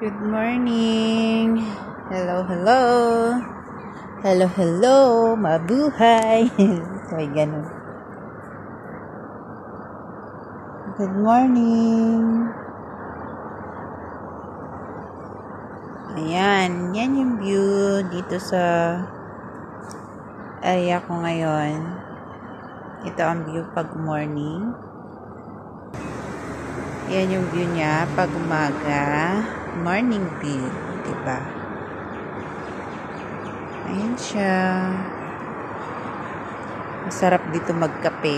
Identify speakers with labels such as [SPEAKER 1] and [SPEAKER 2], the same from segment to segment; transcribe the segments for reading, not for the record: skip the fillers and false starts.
[SPEAKER 1] Good morning. Hello, hello. Hello, hello. Mabuhay. May ganun. Good morning. Ayan. Yan yung view dito sa area ko ngayon. Ito ang view pag morning. Yan yung view niya pag umaga. Morning view, diba? Ayan siya. Masarap dito magkape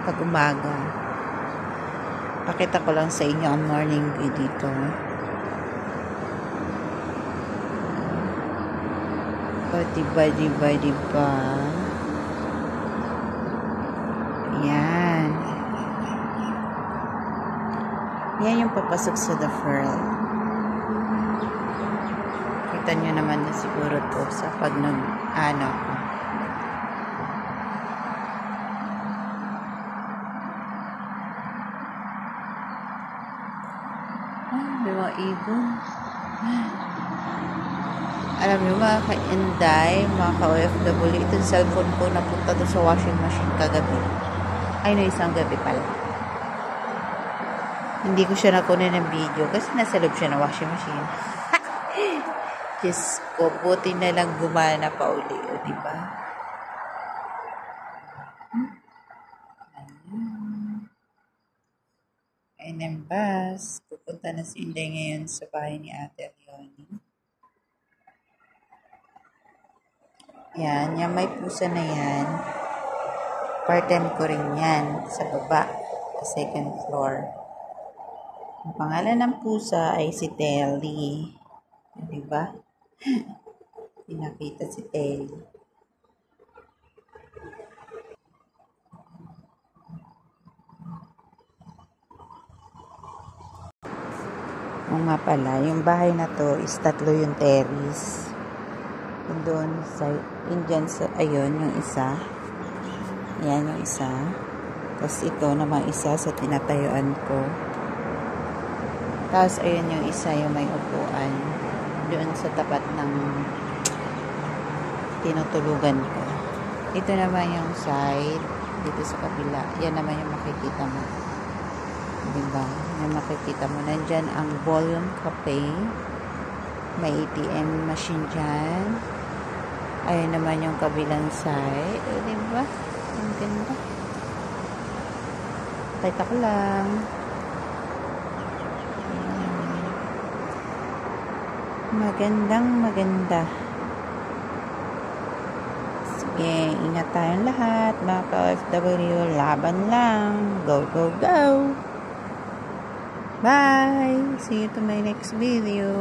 [SPEAKER 1] pag umaga. Pakita ko lang sa inyo ang morning view dito. O, diba? Yan. Yan yung papasok sa The Furl. Kita nyo naman na siguro to sa pag nag-ano ko. May mga ibon. Alam nyo mga ka-Inday, mga ka-OFW, itong cellphone ko napunta doon sa washing machine kagabi. Ay, no, isang gabi pala. Hindi ko siya nakunin ng video kasi nasa loob siya ng washing machine. Diyos ko, buti na lang gumana pa uli. O, diba? Ayun ang bus. Pupunta na si Inday ngayon sa bahay ni Ate Leonie. Yan, yung may pusa na yan. Part-time ko rin yan sa baba, sa second floor. Ang pangalan ng pusa ay si Telly. Diba? Pinakita si Telly. O nga pala, yung bahay na to is 3 yung terrace. Doon sa Indian, ayun yung isa. Yan yung isa. Tapos ito naman isa sa tinatayuan ko. Tapos ayun yung isa, yung may upuan. Doon sa tapat ng tinutulugan ko. Ito naman yung side. Dito sa kabila. Yan naman yung makikita mo. Diba? Yung makikita mo. Nandyan ang volume cafe. May ATM machine dyan. Ayun naman yung kabilang side. O, diba? Ang ganda. Kita ko lang. Maganda. Sige, ingat tayong lahat. Mga ka-OFW, laban lang. Go, go, go. Bye! See you to my next video.